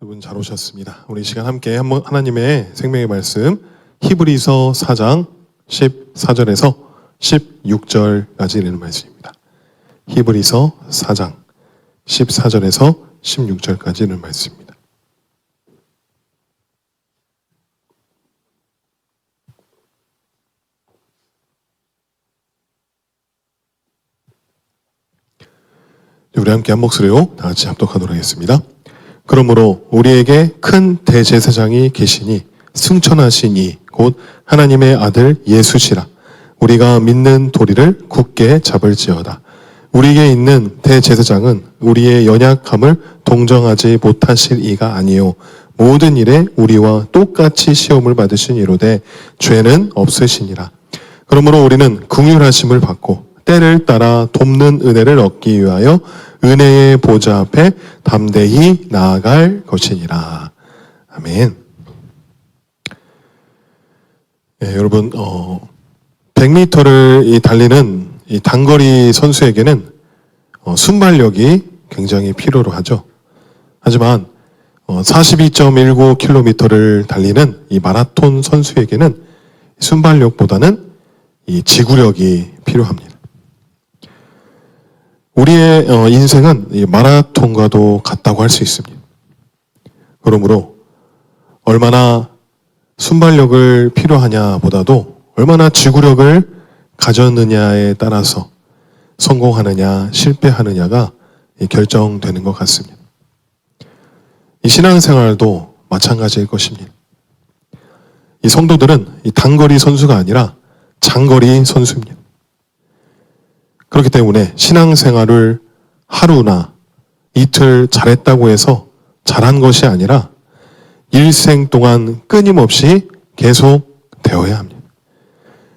여러분 잘 오셨습니다. 우리 이 시간 함께 하나님의 생명의 말씀 히브리서 4장 14절에서 16절까지 읽는 말씀입니다. 히브리서 4장 14절에서 16절까지 읽는 말씀입니다. 우리 함께 한 목소리로 다 같이 합독하도록 하겠습니다. 그러므로 우리에게 큰 대제사장이 계시니 승천하신 이 곧 하나님의 아들 예수시라. 우리가 믿는 도리를 굳게 잡을지어다. 우리에게 있는 대제사장은 우리의 연약함을 동정하지 못하실 이가 아니요 모든 일에 우리와 똑같이 시험을 받으신 이로되 죄는 없으시니라. 그러므로 우리는 긍휼하심을 받고 때를 따라 돕는 은혜를 얻기 위하여 은혜의 보좌 앞에 담대히 나아갈 것이니라. 아멘. 네, 여러분 100m를 달리는 이 단거리 선수에게는 순발력이 굉장히 필요로 하죠. 하지만 42.19km를 달리는 이 마라톤 선수에게는 순발력보다는 이 지구력이 필요합니다. 우리의 인생은 이 마라톤과도 같다고 할 수 있습니다. 그러므로 얼마나 순발력을 필요하냐 보다도 얼마나 지구력을 가졌느냐에 따라서 성공하느냐 실패하느냐가 결정되는 것 같습니다. 이 신앙생활도 마찬가지일 것입니다. 이 성도들은 이 단거리 선수가 아니라 장거리 선수입니다. 그렇기 때문에 신앙생활을 하루나 이틀 잘했다고 해서 잘한 것이 아니라 일생 동안 끊임없이 계속 되어야 합니다.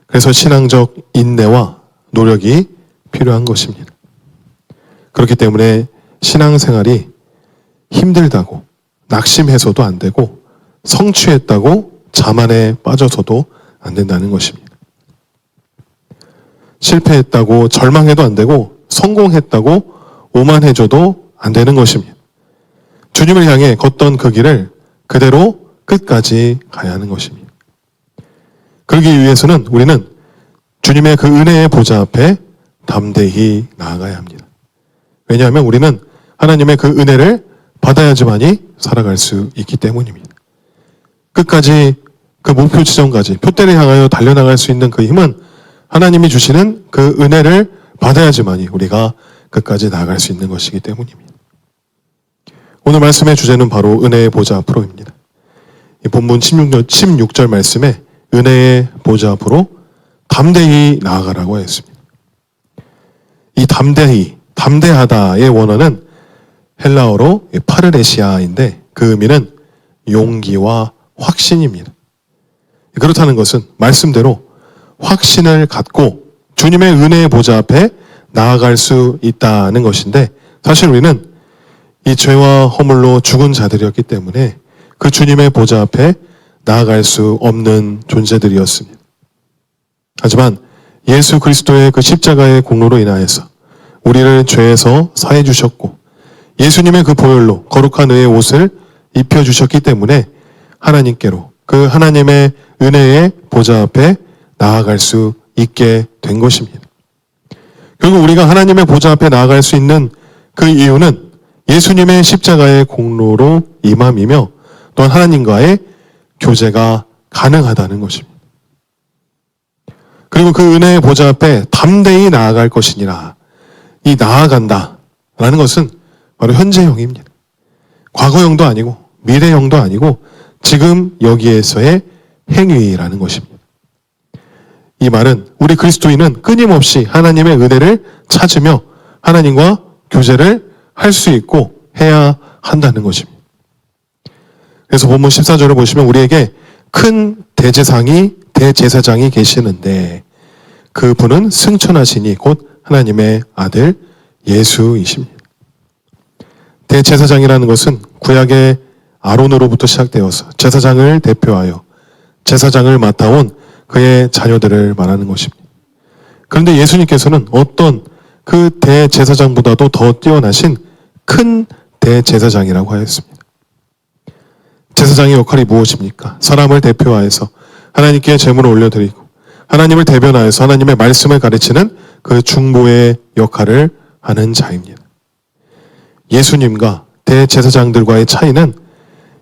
그래서 신앙적 인내와 노력이 필요한 것입니다. 그렇기 때문에 신앙생활이 힘들다고 낙심해서도 안 되고 성취했다고 자만에 빠져서도 안 된다는 것입니다. 실패했다고 절망해도 안 되고 성공했다고 오만해져도 안 되는 것입니다. 주님을 향해 걷던 그 길을 그대로 끝까지 가야 하는 것입니다. 그러기 위해서는 우리는 주님의 그 은혜의 보좌 앞에 담대히 나아가야 합니다. 왜냐하면 우리는 하나님의 그 은혜를 받아야지만이 살아갈 수 있기 때문입니다. 끝까지 그 목표 지점까지 표대를 향하여 달려나갈 수 있는 그 힘은 하나님이 주시는 그 은혜를 받아야지만이 우리가 끝까지 나아갈 수 있는 것이기 때문입니다. 오늘 말씀의 주제는 바로 은혜의 보좌 앞으로입니다. 이 본문 16절 말씀에 은혜의 보좌 앞으로 담대히 나아가라고 했습니다. 이 담대하다의 원어는 헬라어로 파르레시아인데 그 의미는 용기와 확신입니다. 그렇다는 것은 말씀대로 확신을 갖고 주님의 은혜의 보좌 앞에 나아갈 수 있다는 것인데 사실 우리는 이 죄와 허물로 죽은 자들이었기 때문에 그 주님의 보좌 앞에 나아갈 수 없는 존재들이었습니다. 하지만 예수 그리스도의 그 십자가의 공로로 인하여서 우리를 죄에서 사해 주셨고 예수님의 그 보혈로 거룩한 의의 옷을 입혀주셨기 때문에 하나님께로 그 하나님의 은혜의 보좌 앞에 나아갈 수 있게 된 것입니다. 결국 우리가 하나님의 보좌 앞에 나아갈 수 있는 그 이유는 예수님의 십자가의 공로로 임함이며 또한 하나님과의 교제가 가능하다는 것입니다. 그리고 그 은혜의 보좌 앞에 담대히 나아갈 것이니라. 이 나아간다라는 것은 바로 현재형입니다. 과거형도 아니고 미래형도 아니고 지금 여기에서의 행위라는 것입니다. 이 말은 우리 그리스도인은 끊임없이 하나님의 은혜를 찾으며 하나님과 교제를 할 수 있고 해야 한다는 것입니다. 그래서 본문 14절을 보시면 우리에게 큰 대제사장이 계시는데 그분은 승천하시니 곧 하나님의 아들 예수이십니다. 대제사장이라는 것은 구약의 아론으로부터 시작되어서 제사장을 대표하여 제사장을 맡아온 그의 자녀들을 말하는 것입니다. 그런데 예수님께서는 어떤 그 대제사장보다도 더 뛰어나신 큰 대제사장이라고 하였습니다. 제사장의 역할이 무엇입니까? 사람을 대표하여서 하나님께 제물을 올려드리고 하나님을 대변하여서 하나님의 말씀을 가르치는 그 중보의 역할을 하는 자입니다. 예수님과 대제사장들과의 차이는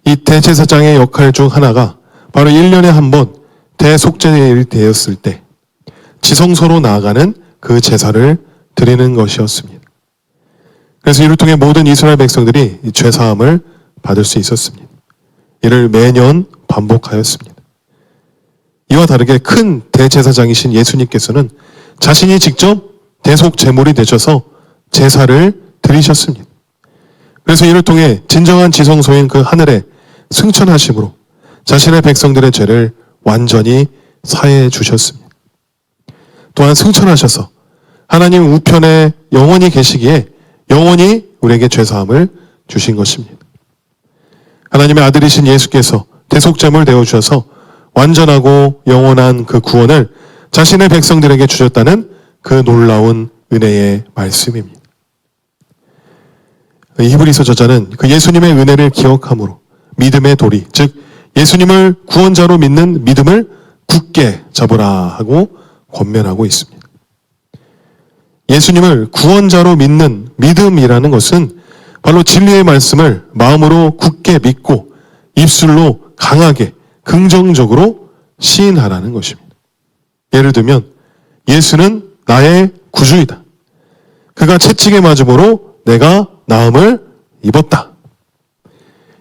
이 대제사장의 역할 중 하나가 바로 1년에 한 번 대속죄일이 되었을 때 지성소로 나아가는 그 제사를 드리는 것이었습니다. 그래서 이를 통해 모든 이스라엘 백성들이 이 죄사함을 받을 수 있었습니다. 이를 매년 반복하였습니다. 이와 다르게 큰 대제사장이신 예수님께서는 자신이 직접 대속 제물이 되셔서 제사를 드리셨습니다. 그래서 이를 통해 진정한 지성소인 그 하늘에 승천하심으로 자신의 백성들의 죄를 완전히 사해 주셨습니다. 또한 승천하셔서 하나님 우편에 영원히 계시기에 영원히 우리에게 죄사함을 주신 것입니다. 하나님의 아들이신 예수께서 대속제물 되어 주셔서 완전하고 영원한 그 구원을 자신의 백성들에게 주셨다는 그 놀라운 은혜의 말씀입니다. 히브리서 저자는 그 예수님의 은혜를 기억함으로 믿음의 도리, 즉 예수님을 구원자로 믿는 믿음을 굳게 잡으라 하고 권면하고 있습니다. 예수님을 구원자로 믿는 믿음이라는 것은 바로 진리의 말씀을 마음으로 굳게 믿고 입술로 강하게 긍정적으로 시인하라는 것입니다. 예를 들면 예수는 나의 구주이다. 그가 채찍에 맞음으로 내가 나음을 입었다.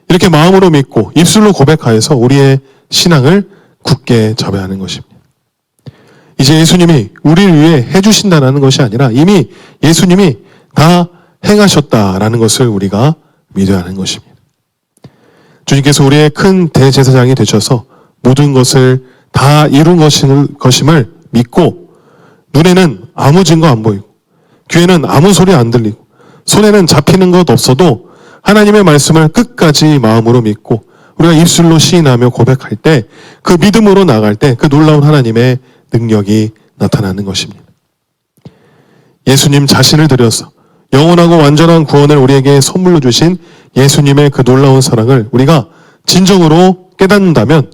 이렇게 마음으로 믿고 입술로 고백하여서 우리의 신앙을 굳게 잡아야 하는 것입니다. 이제 예수님이 우리를 위해 해주신다는 것이 아니라 이미 예수님이 다 행하셨다라는 것을 우리가 믿어야 하는 것입니다. 주님께서 우리의 큰 대제사장이 되셔서 모든 것을 다 이룬 것임을 믿고 눈에는 아무 증거 안 보이고 귀에는 아무 소리 안 들리고 손에는 잡히는 것 없어도 하나님의 말씀을 끝까지 마음으로 믿고 우리가 입술로 시인하며 고백할 때 그 믿음으로 나갈 때 그 놀라운 하나님의 능력이 나타나는 것입니다. 예수님 자신을 들여서 영원하고 완전한 구원을 우리에게 선물로 주신 예수님의 그 놀라운 사랑을 우리가 진정으로 깨닫는다면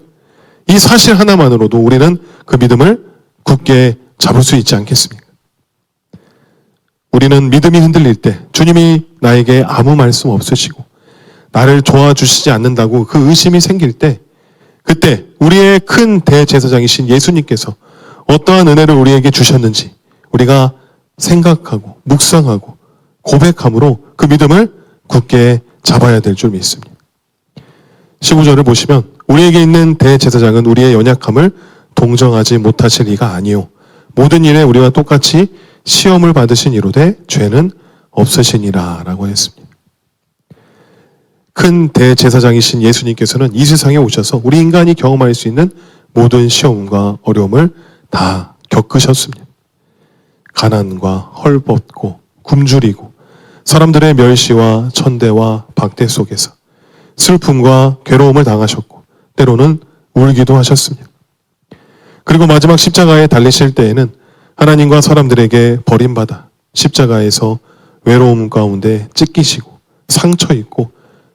이 사실 하나만으로도 우리는 그 믿음을 굳게 잡을 수 있지 않겠습니까? 우리는 믿음이 흔들릴 때 주님이 나에게 아무 말씀 없으시고 나를 도와주시지 않는다고 그 의심이 생길 때 그때 우리의 큰 대제사장이신 예수님께서 어떠한 은혜를 우리에게 주셨는지 우리가 생각하고 묵상하고 고백함으로 그 믿음을 굳게 잡아야 될 줄 믿습니다. 15절을 보시면 우리에게 있는 대제사장은 우리의 연약함을 동정하지 못하실 이가 아니요 모든 일에 우리와 똑같이 시험을 받으신 이로되 죄는 없으시니라 라고 했습니다. 큰 대제사장이신 예수님께서는 이 세상에 오셔서 우리 인간이 경험할 수 있는 모든 시험과 어려움을 다 겪으셨습니다. 가난과 헐벗고 굶주리고 사람들의 멸시와 천대와 박대 속에서 슬픔과 괴로움을 당하셨고 때로는 울기도 하셨습니다. 그리고 마지막 십자가에 달리실 때에는 하나님과 사람들에게 버림받아 십자가에서 외로움 가운데 찢기시고 상처 입고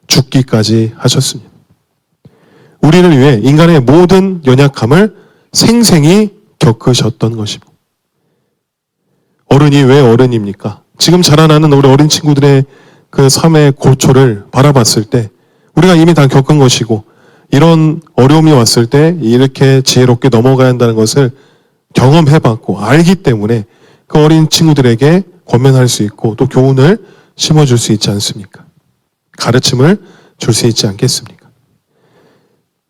죽기까지 하셨습니다. 우리를 위해 인간의 모든 연약함을 생생히 겪으셨던 것입니다. 어른이 왜 어른입니까? 지금 자라나는 우리 어린 친구들의 그 삶의 고초를 바라봤을 때 우리가 이미 다 겪은 것이고 이런 어려움이 왔을 때 이렇게 지혜롭게 넘어가야 한다는 것을 경험해봤고 알기 때문에 그 어린 친구들에게 권면할 수 있고 또 교훈을 심어줄 수 있지 않습니까? 가르침을 줄 수 있지 않겠습니까?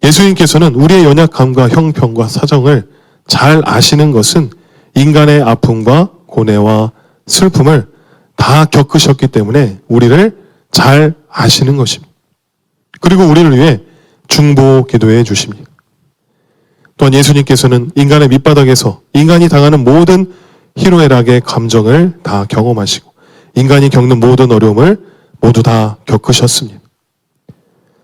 예수님께서는 우리의 연약함과 형편과 사정을 잘 아시는 것은 인간의 아픔과 고뇌와 슬픔을 다 겪으셨기 때문에 우리를 잘 아시는 것입니다. 그리고 우리를 위해 중보 기도해 주십니다. 또한 예수님께서는 인간의 밑바닥에서 인간이 당하는 모든 희로애락의 감정을 다 경험하시고 인간이 겪는 모든 어려움을 모두 다 겪으셨습니다.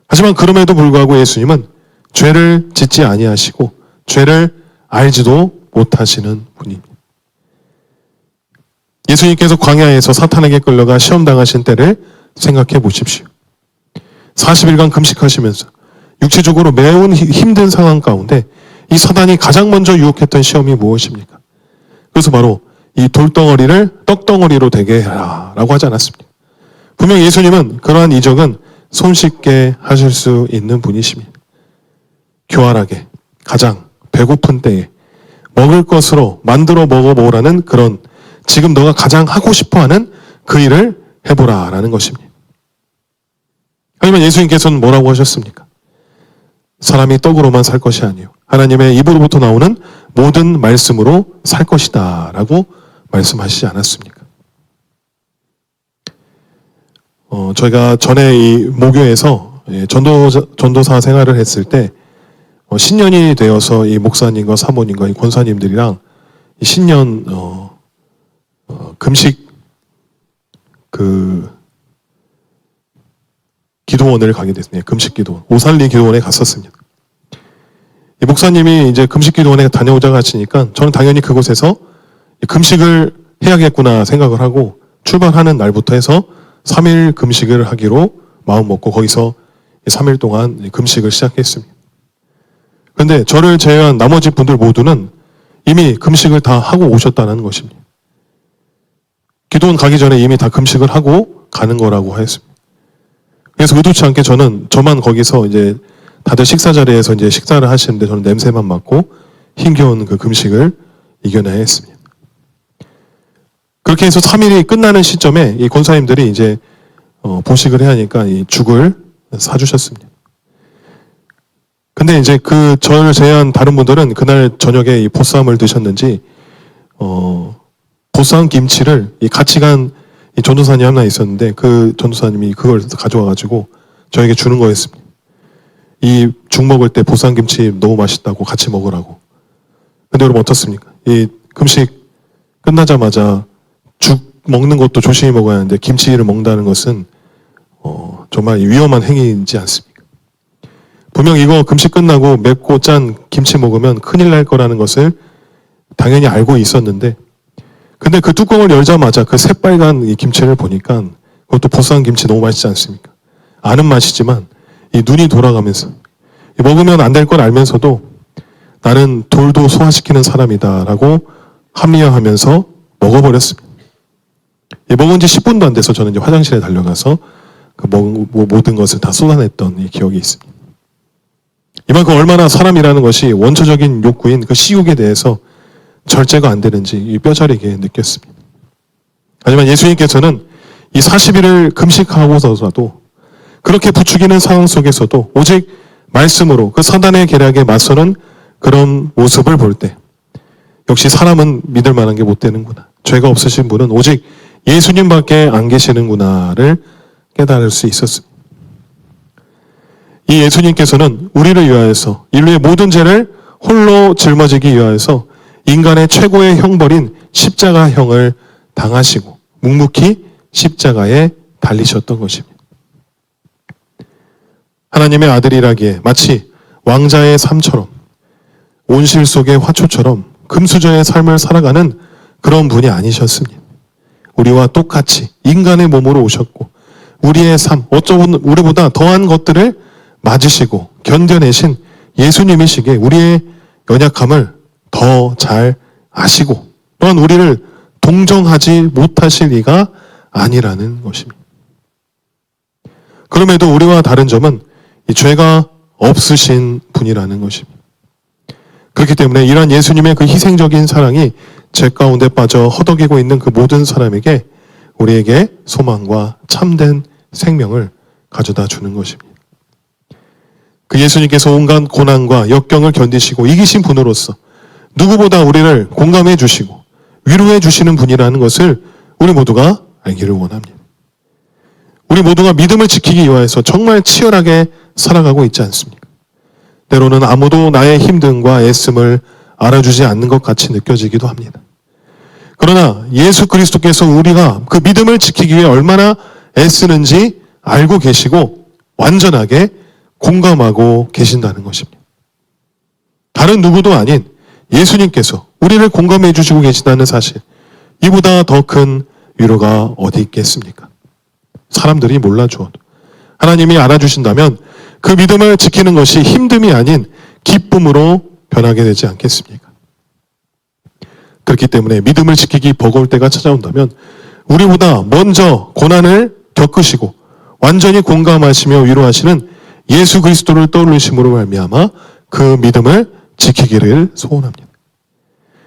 하지만 그럼에도 불구하고 예수님은 죄를 짓지 아니하시고 죄를 알지도 못하시는 분입니다. 예수님께서 광야에서 사탄에게 끌려가 시험당하신 때를 생각해 보십시오. 40일간 금식하시면서 육체적으로 매우 힘든 상황 가운데 이 사단이 가장 먼저 유혹했던 시험이 무엇입니까? 그래서 바로 이 돌덩어리를 떡덩어리로 되게 해라 라고 하지 않았습니까? 분명 예수님은 그러한 이적은 손쉽게 하실 수 있는 분이십니다. 교활하게 가장 배고픈 때에 먹을 것으로 만들어 먹어보라는 그런 지금 너가 가장 하고 싶어하는 그 일을 해보라 라는 것입니다. 하지만 예수님께서는 뭐라고 하셨습니까? 사람이 떡으로만 살 것이 아니요 하나님의 입으로부터 나오는 모든 말씀으로 살 것이다 라고 말씀하시지 않았습니까? 저희가 전에 이 모교에서 전도사 생활을 했을 때 신년이 되어서 이 목사님과 사모님과 이 권사님들이랑 이 신년 금식 기도원을 가게 됐습니다. 금식 기도원, 오살리 기도원에 갔었습니다. 이 목사님이 이제 금식 기도원에 다녀오자고 하시니까 저는 당연히 그곳에서 금식을 해야겠구나 생각을 하고 출발하는 날부터 해서 3일 금식을 하기로 마음 먹고 거기서 3일 동안 금식을 시작했습니다. 그런데 저를 제외한 나머지 분들 모두는 이미 금식을 다 하고 오셨다는 것입니다. 기도원 가기 전에 이미 다 금식을 하고 가는 거라고 했습니다. 그래서 의도치 않게 저만 거기서 이제 다들 식사 자리에서 이제 식사를 하시는데 저는 냄새만 맡고 힘겨운 그 금식을 이겨내야 했습니다. 그렇게 해서 3일이 끝나는 시점에 이 권사님들이 이제 보식을 해야 하니까 이 죽을 사주셨습니다. 근데 이제 저를 제외한 다른 분들은 그날 저녁에 이 보쌈을 드셨는지 보쌈 김치를 같이 간 이 전도사님 하나 있었는데 그 전도사님이 그걸 가져와가지고 저에게 주는 거였습니다. 이 죽 먹을 때 보쌈 김치 너무 맛있다고 같이 먹으라고. 근데 여러분 어떻습니까? 이 금식 끝나자마자 죽 먹는 것도 조심히 먹어야 하는데 김치를 먹는다는 것은 정말 위험한 행위이지 않습니까? 분명 이거 금식 끝나고 맵고 짠 김치 먹으면 큰일 날 거라는 것을 당연히 알고 있었는데 근데 그 뚜껑을 열자마자 그 새빨간 이 김치를 보니까 그것도 보쌈 김치 너무 맛있지 않습니까? 아는 맛이지만 이 눈이 돌아가면서 먹으면 안 될 걸 알면서도 나는 돌도 소화시키는 사람이다라고 합리화하면서 먹어버렸습니다. 먹은 지 10분도 안 돼서 저는 이제 화장실에 달려가서 그 모든 것을 다 쏟아냈던 이 기억이 있습니다. 이만큼 얼마나 사람이라는 것이 원초적인 욕구인 그 식욕에 대해서 절제가 안 되는지 뼈저리게 느꼈습니다. 하지만 예수님께서는 이 40일을 금식하고서도 그렇게 부추기는 상황 속에서도 오직 말씀으로 그 사단의 계략에 맞서는 그런 모습을 볼 때 역시 사람은 믿을 만한 게 못 되는구나. 죄가 없으신 분은 오직 예수님밖에 안 계시는구나를 깨달을 수 있었습니다. 이 예수님께서는 우리를 위하여서 인류의 모든 죄를 홀로 짊어지기 위하여서 인간의 최고의 형벌인 십자가형을 당하시고 묵묵히 십자가에 달리셨던 것입니다. 하나님의 아들이라기에 마치 왕자의 삶처럼 온실 속의 화초처럼 금수저의 삶을 살아가는 그런 분이 아니셨습니다. 우리와 똑같이 인간의 몸으로 오셨고 우리의 삶, 어쩌면 우리보다 더한 것들을 맞으시고 견뎌내신 예수님이시기에 우리의 연약함을 더 잘 아시고 또한 우리를 동정하지 못하실 리가 아니라는 것입니다. 그럼에도 우리와 다른 점은 이 죄가 없으신 분이라는 것입니다. 그렇기 때문에 이러한 예수님의 그 희생적인 사랑이 죄 가운데 빠져 허덕이고 있는 그 모든 사람에게 우리에게 소망과 참된 생명을 가져다 주는 것입니다. 그 예수님께서 온갖 고난과 역경을 견디시고 이기신 분으로서 누구보다 우리를 공감해 주시고 위로해 주시는 분이라는 것을 우리 모두가 알기를 원합니다. 우리 모두가 믿음을 지키기 위해서 정말 치열하게 살아가고 있지 않습니까? 때로는 아무도 나의 힘듦과 애씀을 알아주지 않는 것 같이 느껴지기도 합니다. 그러나 예수 그리스도께서 우리가 그 믿음을 지키기 위해 얼마나 애쓰는지 알고 계시고 완전하게 공감하고 계신다는 것입니다. 다른 누구도 아닌 예수님께서 우리를 공감해 주시고 계신다는 사실, 이보다 더 큰 위로가 어디 있겠습니까? 사람들이 몰라주어도 하나님이 알아주신다면 그 믿음을 지키는 것이 힘듦이 아닌 기쁨으로 변하게 되지 않겠습니까? 그렇기 때문에 믿음을 지키기 버거울 때가 찾아온다면 우리보다 먼저 고난을 겪으시고 완전히 공감하시며 위로하시는 예수 그리스도를 떠올리심으로 말미암아 그 믿음을 지키기를 소원합니다.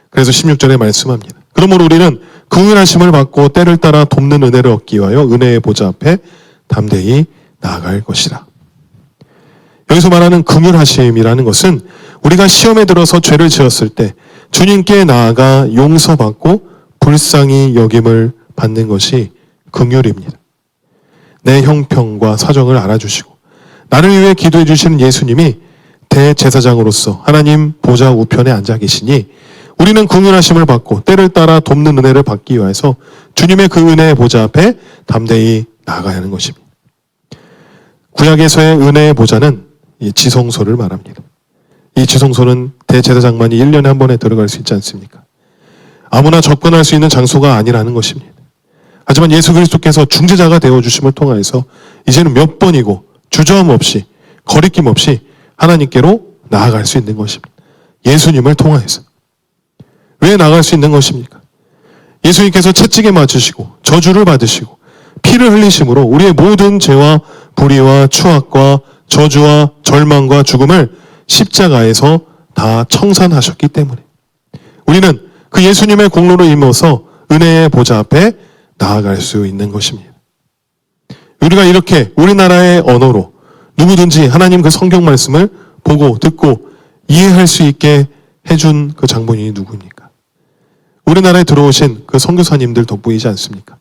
그래서 16절에 말씀합니다. 그러므로 우리는 긍휼하심을 받고 때를 따라 돕는 은혜를 얻기 위하여 은혜의 보좌 앞에 담대히 나아갈 것이라. 여기서 말하는 긍휼하심이라는 것은 우리가 시험에 들어서 죄를 지었을 때 주님께 나아가 용서받고 불쌍히 여김을 받는 것이 긍휼입니다. 내 형편과 사정을 알아주시고 나를 위해 기도해 주시는 예수님이 대제사장으로서 하나님 보좌 우편에 앉아 계시니 우리는 긍휼하심을 받고 때를 따라 돕는 은혜를 받기 위해서 주님의 그 은혜의 보좌 앞에 담대히 나아가야 하는 것입니다. 구약에서의 은혜의 보좌는 이 지성소를 말합니다. 이 지성소는 대제사장만이 1년에 한 번에 들어갈 수 있지 않습니까? 아무나 접근할 수 있는 장소가 아니라는 것입니다. 하지만 예수 그리스도께서 중재자가 되어주심을 통하여서 이제는 몇 번이고 주저함 없이 거리낌 없이 하나님께로 나아갈 수 있는 것입니다. 예수님을 통하여서. 왜 나아갈 수 있는 것입니까? 예수님께서 채찍에 맞으시고 저주를 받으시고 피를 흘리심으로 우리의 모든 죄와 불의와 추악과 저주와 절망과 죽음을 십자가에서 다 청산하셨기 때문에 우리는 그 예수님의 공로로 임해서 은혜의 보좌 앞에 나아갈 수 있는 것입니다. 우리가 이렇게 우리나라의 언어로 누구든지 하나님 그 성경 말씀을 보고 듣고 이해할 수 있게 해준 그 장본인이 누구입니까? 우리나라에 들어오신 그 선교사님들 덕분이지 않습니까?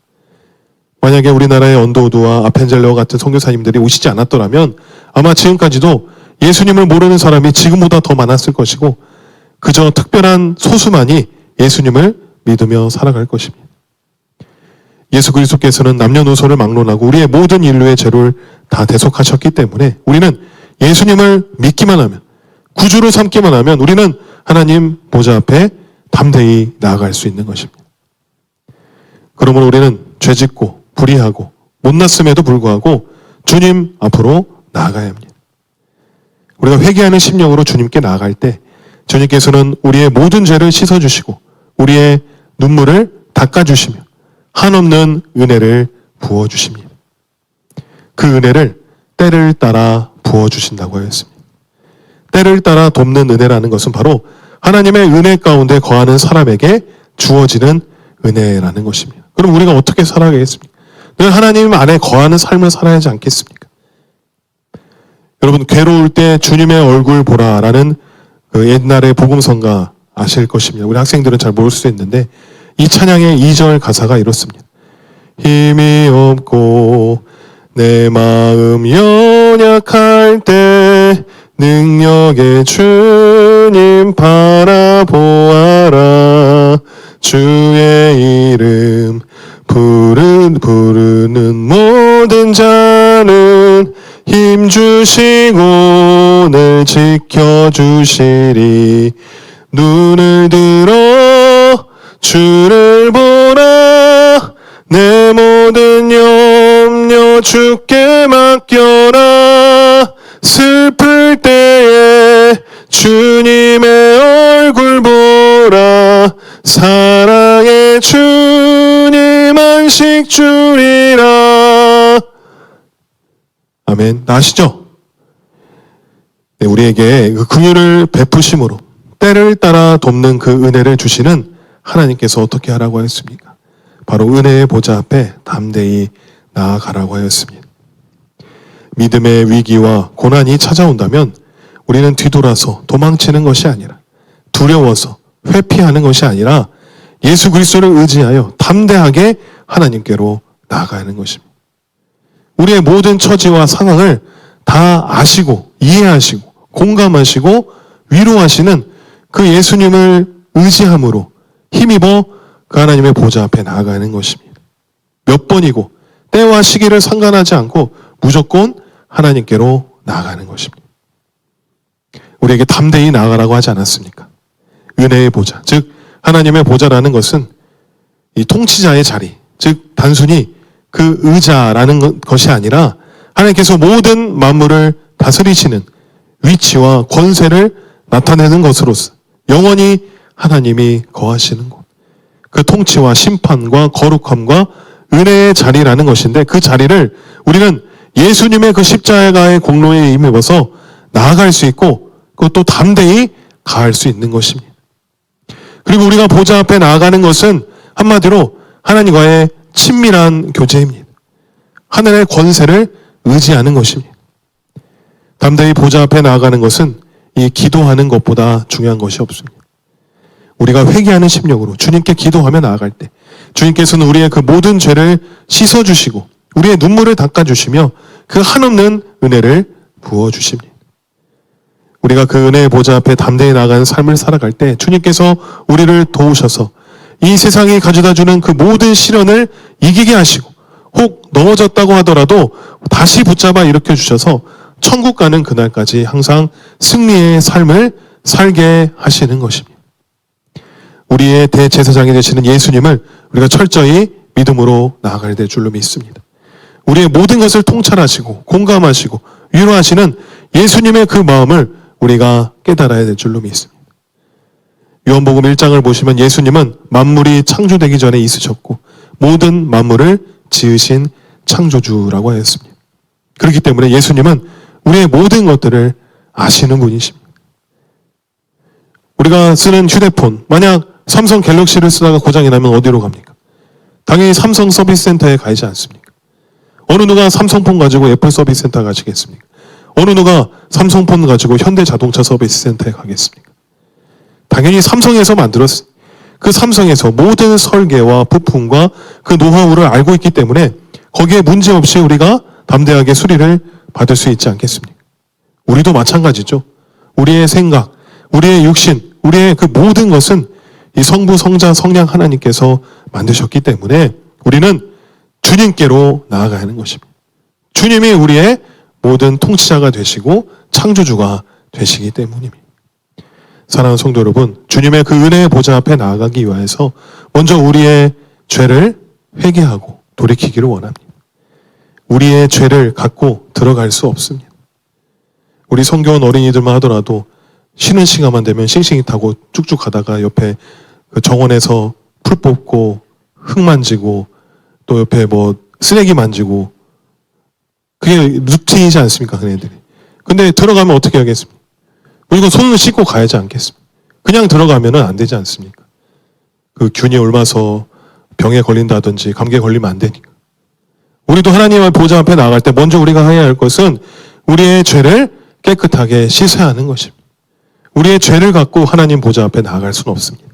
만약에 우리나라의 언더우드와 아펜젤러와 같은 선교사님들이 오시지 않았더라면 아마 지금까지도 예수님을 모르는 사람이 지금보다 더 많았을 것이고 그저 특별한 소수만이 예수님을 믿으며 살아갈 것입니다. 예수 그리스도께서는 남녀노소를 막론하고 우리의 모든 인류의 죄를 다 대속하셨기 때문에 우리는 예수님을 믿기만 하면 구주로 삼기만 하면 우리는 하나님 보좌 앞에 담대히 나아갈 수 있는 것입니다. 그러므로 우리는 죄짓고 불의하고 못났음에도 불구하고 주님 앞으로 나아가야 합니다. 우리가 회개하는 심령으로 주님께 나아갈 때 주님께서는 우리의 모든 죄를 씻어주시고 우리의 눈물을 닦아주시며 한없는 은혜를 부어주십니다. 그 은혜를 때를 따라 부어주신다고 하였습니다. 때를 따라 돕는 은혜라는 것은 바로 하나님의 은혜 가운데 거하는 사람에게 주어지는 은혜라는 것입니다. 그럼 우리가 어떻게 살아가겠습니까? 늘 하나님 안에 거하는 삶을 살아야 하지 않겠습니까? 여러분 괴로울 때 주님의 얼굴 보라라는 그 옛날의 복음성가 아실 것입니다. 우리 학생들은 잘 모를 수도 있는데 이 찬양의 2절 가사가 이렇습니다. 힘이 없고 내 마음 연약할 때 능력의 주님 바라보아라. 주의 이름 부르는 모든 자는 힘 주시고 늘 지켜주시리. 눈을 들어 주를 보라. 내 모든 염려 주께 맡겨라. 슬플 때에 주님의 얼굴 보라. 사랑의 주님 안식 주리라. 아멘. 아시죠? 네, 우리에게 그 긍휼을 베푸심으로 때를 따라 돕는 그 은혜를 주시는 하나님께서 어떻게 하라고 하였습니까? 바로 은혜의 보좌 앞에 담대히 나아가라고 하였습니다. 믿음의 위기와 고난이 찾아온다면 우리는 뒤돌아서 도망치는 것이 아니라 두려워서 회피하는 것이 아니라 예수 그리스도를 의지하여 담대하게 하나님께로 나아가는 것입니다. 우리의 모든 처지와 상황을 다 아시고 이해하시고 공감하시고 위로하시는 그 예수님을 의지함으로 힘입어 그 하나님의 보좌 앞에 나아가는 것입니다. 몇 번이고 때와 시기를 상관하지 않고 무조건 하나님께로 나아가는 것입니다. 우리에게 담대히 나아가라고 하지 않았습니까? 은혜의 보좌, 즉 하나님의 보좌라는 것은 이 통치자의 자리, 즉 단순히 그 의자라는 것이 아니라 하나님께서 모든 만물을 다스리시는 위치와 권세를 나타내는 것으로서 영원히 하나님이 거하시는 곳. 그 통치와 심판과 거룩함과 은혜의 자리라는 것인데 그 자리를 우리는 예수님의 그 십자가의 공로에 힘입어서 나아갈 수 있고 그것도 담대히 가할 수 있는 것입니다. 그리고 우리가 보좌 앞에 나아가는 것은 한마디로 하나님과의 친밀한 교제입니다. 하늘의 권세를 의지하는 것입니다. 담대히 보좌 앞에 나아가는 것은 이 기도하는 것보다 중요한 것이 없습니다. 우리가 회개하는 심령으로 주님께 기도하며 나아갈 때 주님께서는 우리의 그 모든 죄를 씻어주시고 우리의 눈물을 닦아주시며 그 한없는 은혜를 부어주십니다. 우리가 그 은혜의 보좌 앞에 담대히 나아가는 삶을 살아갈 때 주님께서 우리를 도우셔서 이 세상이 가져다주는 그 모든 시련을 이기게 하시고 혹 넘어졌다고 하더라도 다시 붙잡아 일으켜 주셔서 천국 가는 그날까지 항상 승리의 삶을 살게 하시는 것입니다. 우리의 대제사장이 되시는 예수님을 우리가 철저히 믿음으로 나아가야 될 줄로 믿습니다. 우리의 모든 것을 통찰하시고 공감하시고 위로하시는 예수님의 그 마음을 우리가 깨달아야 될 줄로 믿습니다. 요한복음 1장을 보시면 예수님은 만물이 창조되기 전에 있으셨고 모든 만물을 지으신 창조주라고 하였습니다. 그렇기 때문에 예수님은 우리의 모든 것들을 아시는 분이십니다. 우리가 쓰는 휴대폰, 만약 삼성 갤럭시를 쓰다가 고장이 나면 어디로 갑니까? 당연히 삼성 서비스 센터에 가지 않습니까? 어느 누가 삼성폰 가지고 애플 서비스 센터 가시겠습니까? 어느 누가 삼성폰 가지고 현대 자동차 서비스 센터에 가겠습니까? 당연히 삼성에서 만들었어요. 그 삼성에서 모든 설계와 부품과 그 노하우를 알고 있기 때문에 거기에 문제없이 우리가 담대하게 수리를 받을 수 있지 않겠습니까? 우리도 마찬가지죠. 우리의 생각, 우리의 육신, 우리의 그 모든 것은 이 성부, 성자, 성령 하나님께서 만드셨기 때문에 우리는 주님께로 나아가야 하는 것입니다. 주님이 우리의 모든 통치자가 되시고 창조주가 되시기 때문입니다. 사랑하는 성도 여러분, 주님의 그 은혜의 보좌 앞에 나아가기 위해서 먼저 우리의 죄를 회개하고 돌이키기를 원합니다. 우리의 죄를 갖고 들어갈 수 없습니다. 우리 성교원 어린이들만 하더라도 쉬는 시간만 되면 싱싱이 타고 쭉쭉 가다가 옆에 그 정원에서 풀 뽑고 흙 만지고 또 옆에 뭐 쓰레기 만지고 그게 루틴이지 않습니까, 그네들이. 근데 들어가면 어떻게 하겠습니까? 그리고 손을 씻고 가야지 않겠습니까? 그냥 들어가면 안 되지 않습니까? 그 균이 옮아서 병에 걸린다든지 감기에 걸리면 안 되니까. 우리도 하나님의 보좌 앞에 나아갈 때 먼저 우리가 해야 할 것은 우리의 죄를 깨끗하게 씻어야 하는 것입니다. 우리의 죄를 갖고 하나님 보좌 앞에 나아갈 수는 없습니다.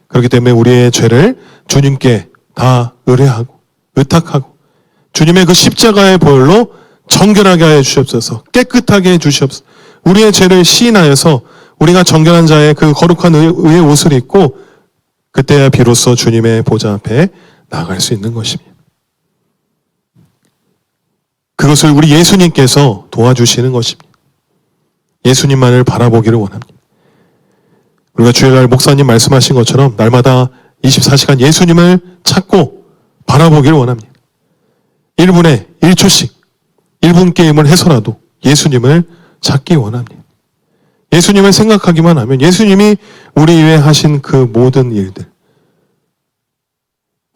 그렇기 때문에 우리의 죄를 주님께 다 의뢰하고 의탁하고 주님의 그 십자가의 보혈로 정결하게 하여 주시옵소서, 깨끗하게 해 주시옵소서. 우리의 죄를 시인하여서 우리가 정결한 자의 그 거룩한 의의 옷을 입고 그때야 비로소 주님의 보좌 앞에 나아갈 수 있는 것입니다. 그것을 우리 예수님께서 도와주시는 것입니다. 예수님만을 바라보기를 원합니다. 우리가 주일날 목사님 말씀하신 것처럼 날마다 24시간 예수님을 찾고 바라보기를 원합니다. 1분에 1초씩 1분 게임을 해서라도 예수님을 찾기 원합니다. 예수님을 생각하기만 하면 예수님이 우리 위해 하신 그 모든 일들,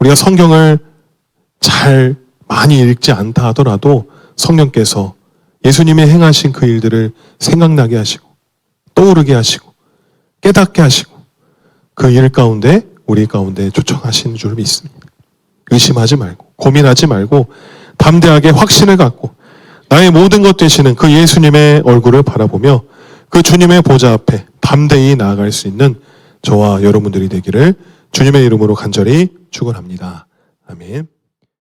우리가 성경을 잘 많이 읽지 않다 하더라도 성령께서 예수님이 행하신 그 일들을 생각나게 하시고 떠오르게 하시고 깨닫게 하시고 그 일 가운데 우리 가운데 초청하시는 줄 믿습니다. 의심하지 말고 고민하지 말고 담대하게 확신을 갖고 나의 모든 것 되시는 그 예수님의 얼굴을 바라보며 그 주님의 보좌 앞에 담대히 나아갈 수 있는 저와 여러분들이 되기를 주님의 이름으로 간절히 축원합니다. 아멘.